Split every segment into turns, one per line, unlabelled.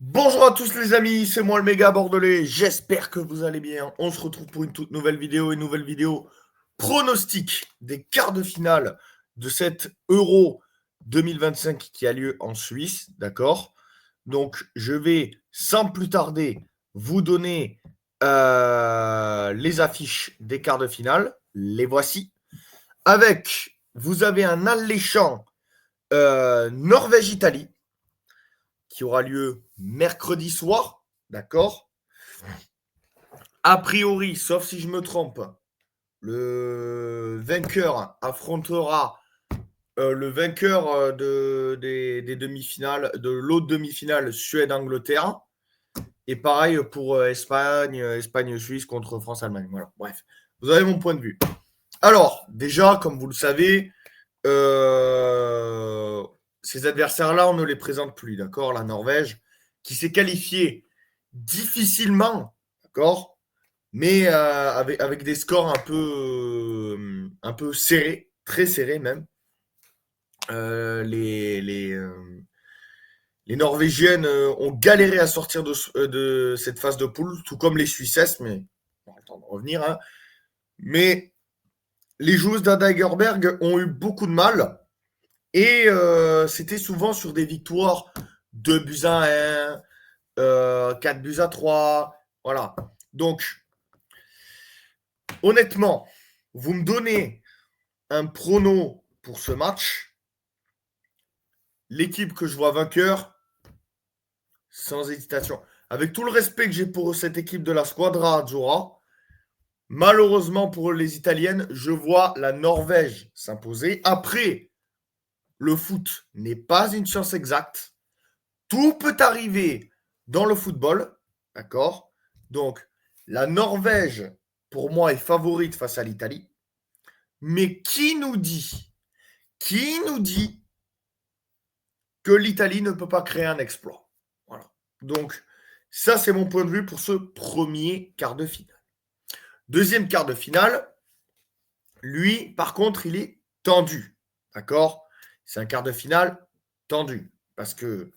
Bonjour à tous les amis, c'est moi le méga bordelais, j'espère que vous allez bien. On se retrouve pour une toute une nouvelle vidéo pronostic des quarts de finale de cet Euro 2025 qui a lieu en Suisse, d'accord? Donc je vais sans plus tarder vous donner les affiches des quarts de finale, les voici. Vous avez un alléchant Norvège-Italie qui aura lieu mercredi soir, d'accord? A priori, sauf si je me trompe, le vainqueur affrontera le vainqueur des demi-finales, de l'autre demi-finale Suède-Angleterre. Et pareil pour Espagne-Suisse contre France-Allemagne. Voilà, bref. Vous avez mon point de vue. Alors, déjà, comme vous le savez, ces adversaires-là, on ne les présente plus, d'accord? La Norvège, qui s'est qualifiée difficilement, d'accord? Mais avec des scores un peu serrés, très serrés même. Euh, les, les, euh, les Norvégiennes ont galéré à sortir de cette phase de poule, tout comme les Suissesses, mais on va attendre de revenir. Hein. Mais les joueuses d'Ada Egerberg ont eu beaucoup de mal. Et c'était souvent sur des victoires 2 buts à 1, 4 buts à 3. Voilà. Donc, honnêtement, vous me donnez un prono pour ce match. L'équipe que je vois vainqueur, sans hésitation. Avec tout le respect que j'ai pour cette équipe de la Squadra Azzurra, malheureusement pour les Italiennes, je vois la Norvège s'imposer. Après, le foot n'est pas une science exacte. Tout peut arriver dans le football, d'accord? Donc, la Norvège, pour moi, est favorite face à l'Italie. Mais qui nous dit que l'Italie ne peut pas créer un exploit? Voilà. Donc, ça, c'est mon point de vue pour ce premier quart de finale. Deuxième quart de finale, lui, par contre, il est tendu, d'accord? C'est un quart de finale tendu, parce que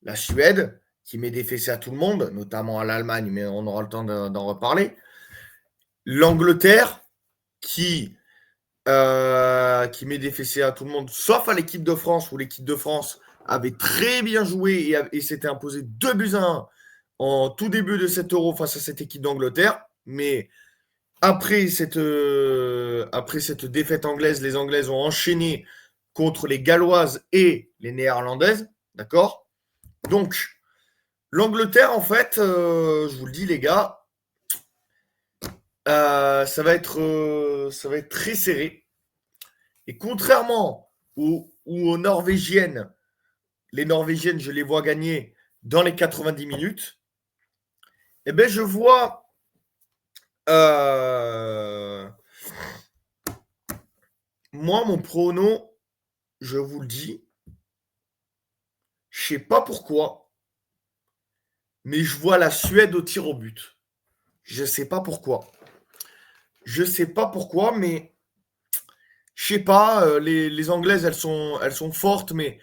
la Suède, qui met des fessées à tout le monde, notamment à l'Allemagne, mais on aura le temps d'en reparler. L'Angleterre, qui met des fessées à tout le monde, sauf à l'équipe de France, où l'équipe de France avait très bien joué et s'était imposé 2 buts à 1 en tout début de cet Euro face à cette équipe d'Angleterre. Mais après cette défaite anglaise, les Anglaises ont enchaîné contre les Galloises et les Néerlandaises. D'accord? Donc, l'Angleterre, en fait, je vous le dis, les gars, ça va être très serré. Et contrairement aux Norvégiennes, les Norvégiennes, je les vois gagner dans les 90 minutes. Eh bien, je vois moi, mon prono, je vous le dis, je ne sais pas pourquoi, mais je vois la Suède au tir au but. Je ne sais pas pourquoi. Je ne sais pas pourquoi, mais je ne sais pas. Les Anglaises, elles sont fortes, mais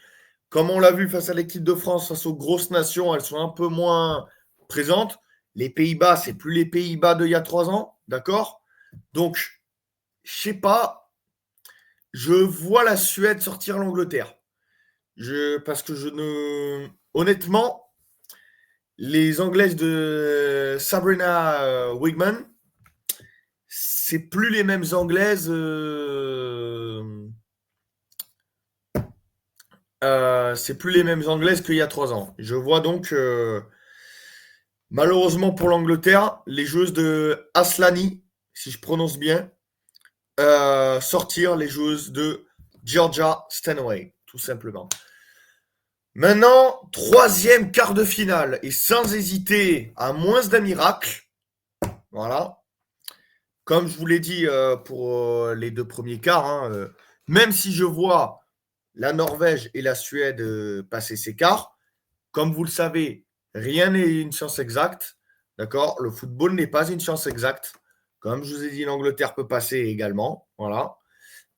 comme on l'a vu face à l'équipe de France, face aux grosses nations, elles sont un peu moins présentes. Les Pays-Bas, c'est plus les Pays-Bas d'il y a 3 ans, d'accord? Donc, je sais pas. Je vois la Suède sortir l'Angleterre. Parce que je ne. Honnêtement, les Anglaises de Sabrina Wigman, c'est plus les mêmes Anglaises. C'est plus les mêmes Anglaises qu'il y a 3 ans. Je vois donc, malheureusement pour l'Angleterre, les joueuses de Aslani, si je prononce bien, sortir les joueuses de Georgia Stanway, tout simplement. Maintenant, troisième quart de finale, et sans hésiter, à moins d'un miracle, voilà. Comme je vous l'ai dit pour les 2 premiers quarts, hein, même si je vois la Norvège et la Suède passer ces quarts, comme vous le savez, rien n'est une science exacte. D'accord? Le football n'est pas une science exacte. Comme je vous ai dit, l'Angleterre peut passer également. Voilà.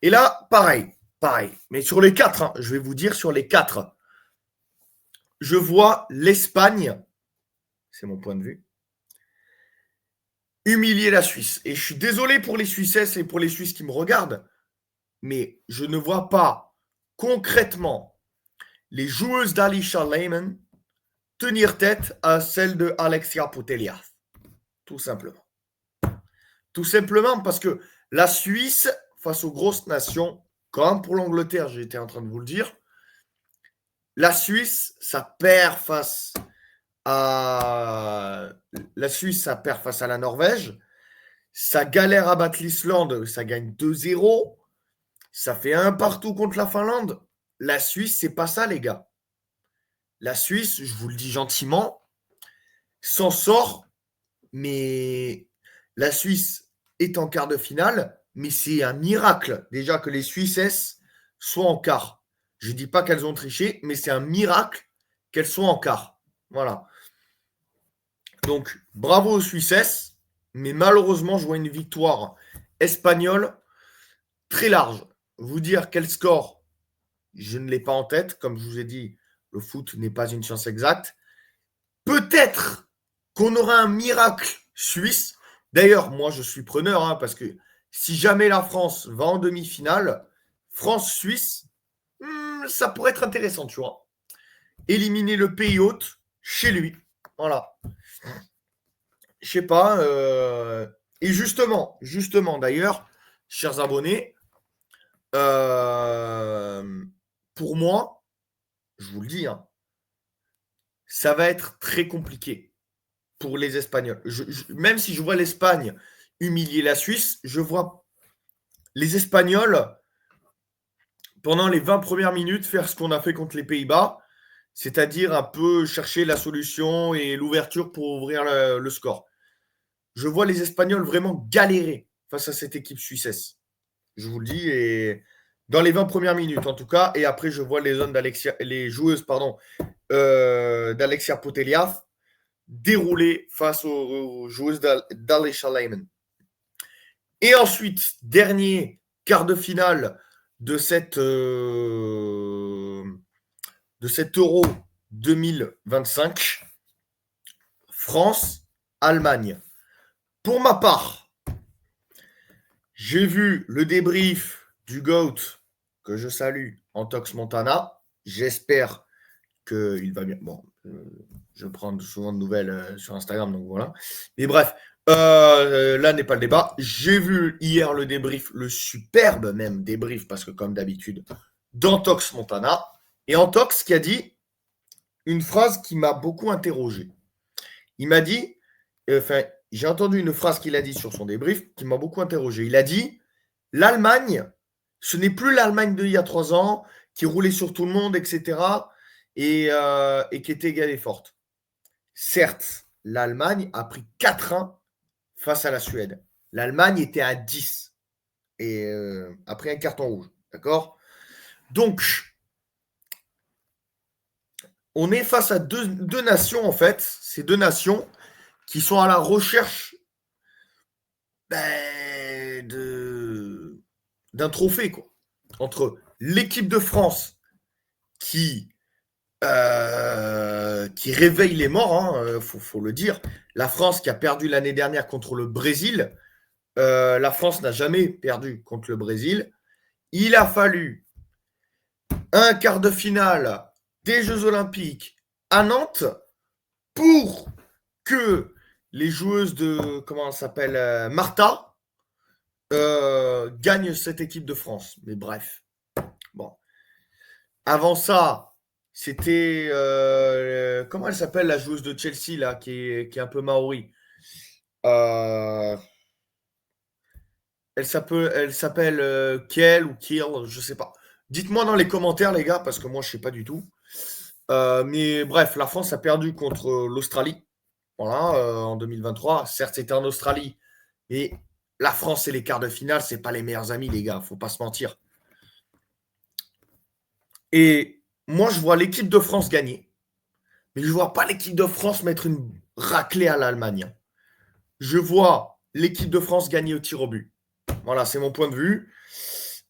Et là, pareil. Pareil. Mais sur les 4, hein, je vais vous dire sur les 4, je vois l'Espagne C'est mon point de vue. Humilier la Suisse. Et je suis désolé pour les Suissesses et pour les Suisses qui me regardent, mais je ne vois pas concrètement les joueuses d'Alisha Lehmann tenir tête à celle de Alexia Putellas. Tout simplement. Tout simplement parce que la Suisse, face aux grosses nations, comme pour l'Angleterre, j'étais en train de vous le dire, la Suisse, ça perd face à la Norvège. Ça galère à battre l'Islande, ça gagne 2-0. Ça fait un partout contre la Finlande. La Suisse, c'est pas ça, les gars. La Suisse, je vous le dis gentiment, s'en sort, mais la Suisse est en quart de finale, mais c'est un miracle déjà que les Suissesses soient en quart. Je ne dis pas qu'elles ont triché, mais c'est un miracle qu'elles soient en quart. Voilà. Donc, bravo aux Suissesses, mais malheureusement, je vois une victoire espagnole très large. Vous dire quel score, je ne l'ai pas en tête. Comme je vous ai dit, le foot n'est pas une science exacte. Peut-être qu'on aura un miracle suisse. D'ailleurs, moi, je suis preneur, parce que si jamais la France va en demi-finale, France-Suisse, ça pourrait être intéressant, tu vois. Éliminer le pays hôte chez lui. Voilà. Je sais pas. Et justement, d'ailleurs, chers abonnés, pour moi, je vous le dis, ça va être très compliqué pour les Espagnols. Même si je vois l'Espagne humilier la Suisse, je vois les Espagnols, pendant les 20 premières minutes, faire ce qu'on a fait contre les Pays-Bas, c'est-à-dire un peu chercher la solution et l'ouverture pour ouvrir le score. Je vois les Espagnols vraiment galérer face à cette équipe suissesse. Je vous le dis, et dans les 20 premières minutes en tout cas, et après je vois les joueuses d'Alexia Putellas dérouler face aux joueuses d'Alisha Lehmann. Et ensuite, dernier quart de finale de cet Euro 2025, France-Allemagne. Pour ma part, j'ai vu le débrief du GOAT, que je salue, Antox Montana. J'espère qu'il va bien. Bon, je prends souvent de nouvelles sur Instagram, donc voilà. Mais bref, là n'est pas le débat. J'ai vu hier le débrief, le superbe même débrief, parce que comme d'habitude, d'Antox Montana. Et Antox qui a dit une phrase qui m'a beaucoup interrogé. Il m'a dit, j'ai entendu une phrase qu'il a dit sur son débrief qui m'a beaucoup interrogé. Il a dit, l'Allemagne, ce n'est plus l'Allemagne d'il y a 3 ans, qui roulait sur tout le monde, etc., et qui était égale et forte. Certes, l'Allemagne a pris 4-1 face à la Suède. L'Allemagne était à 10 et a pris un carton rouge. D'accord ? Donc, on est face à deux nations, en fait. Ces deux nations qui sont à la recherche d'un trophée, quoi. Entre l'équipe de France qui réveille les morts, faut le dire. La France qui a perdu l'année dernière contre le Brésil. La France n'a jamais perdu contre le Brésil. Il a fallu un quart de finale des Jeux Olympiques à Nantes pour que les joueuses de, comment elle s'appelle, Martha, gagnent cette équipe de France. Mais bref. Bon. Avant ça, c'était, comment elle s'appelle, la joueuse de Chelsea, là, qui est un peu maori. Elle s'appelle Kiel ou Kiel, je sais pas. Dites-moi dans les commentaires, les gars, parce que moi, je sais pas du tout. Mais bref, la France a perdu contre l'Australie, voilà, en 2023. Certes, c'était en Australie, mais la France et les quarts de finale, c'est pas les meilleurs amis, les gars. Faut pas se mentir. Et moi, je vois l'équipe de France gagner, mais je vois pas l'équipe de France mettre une raclée à l'Allemagne. Je vois l'équipe de France gagner au tir au but. Voilà, c'est mon point de vue.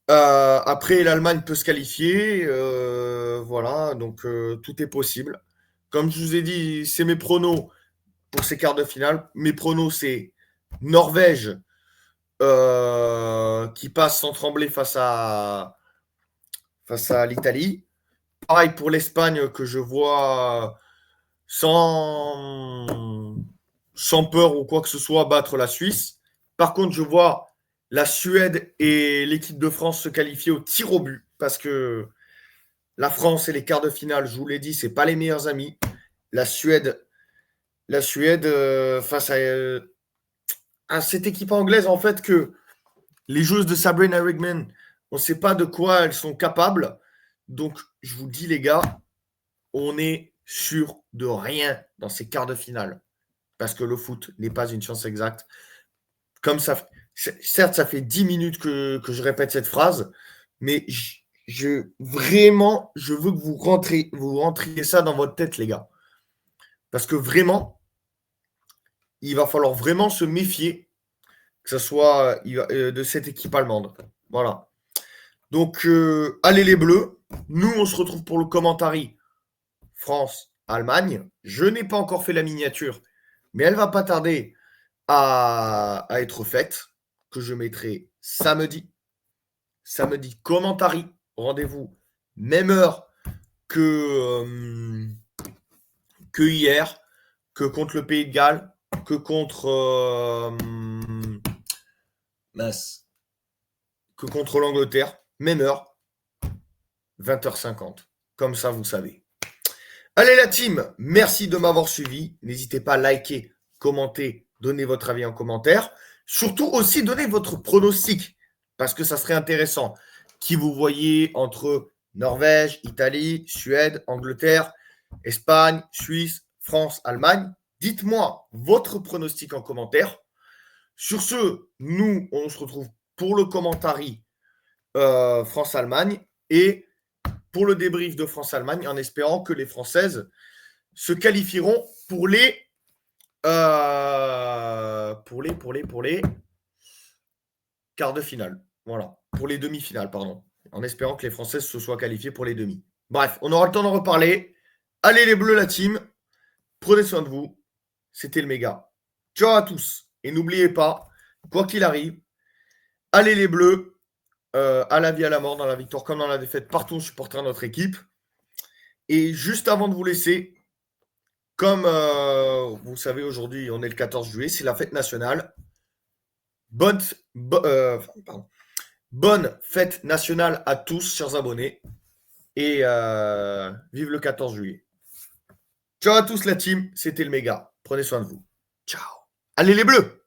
Après, l'Allemagne peut se qualifier. Voilà, donc tout est possible. Comme je vous ai dit, c'est mes pronos. pour ces quarts de finale. Mes pronos, c'est Norvège qui passe sans trembler face à l'Italie. Pareil pour l'Espagne que je vois sans, sans peur ou quoi que ce soit battre la Suisse. Par contre, je vois la Suède et l'équipe de France se qualifier au tir au but parce que la France et les quarts de finale, je vous l'ai dit, c'est pas les meilleurs amis. La Suède face à cette équipe anglaise, en fait, que les joueuses de Sabrina Rigman, on ne sait pas de quoi elles sont capables. Donc, je vous dis, les gars, on est sûr de rien dans ces quarts de finale. Parce que le foot n'est pas une science exacte. Comme ça, certes, ça fait 10 minutes que je répète cette phrase, mais vraiment, je veux que vous rentriez ça dans votre tête, les gars. Parce que vraiment, il va falloir vraiment se méfier que ce soit de cette équipe allemande. Voilà. Donc, allez les Bleus. Nous, on se retrouve pour le commentary France-Allemagne. Je n'ai pas encore fait la miniature, mais elle va pas tarder à être faite, que je mettrai samedi. Samedi, commentary. Rendez-vous, même heure que hier, que contre le Pays de Galles, que contre que contre l'Angleterre, même heure, 20h50. Comme ça, vous savez. Allez la team, merci de m'avoir suivi. N'hésitez pas à liker, commenter, donner votre avis en commentaire. Surtout aussi, donner votre pronostic, parce que ça serait intéressant. Qui vous voyez entre Norvège, Italie, Suède, Angleterre, Espagne, Suisse, France, Allemagne. Dites-moi votre pronostic en commentaire. Sur ce, nous, on se retrouve pour le commentary France-Allemagne et pour le débrief de France-Allemagne en espérant que les Françaises se qualifieront pour les quarts de finale. Voilà, pour les demi-finales, pardon. En espérant que les Françaises se soient qualifiées pour les demi. Bref, on aura le temps d'en reparler. Allez les Bleus, la team. Prenez soin de vous. C'était le méga. Ciao à tous. Et n'oubliez pas, quoi qu'il arrive, allez les Bleus. À la vie, à la mort, dans la victoire comme dans la défaite, partout on supportera notre équipe. Et juste avant de vous laisser, comme vous savez, aujourd'hui, on est le 14 juillet, c'est la fête nationale. Bonne fête nationale à tous, chers abonnés. Et vive le 14 juillet. Ciao à tous la team, c'était le méga. Prenez soin de vous. Ciao. Allez les Bleus!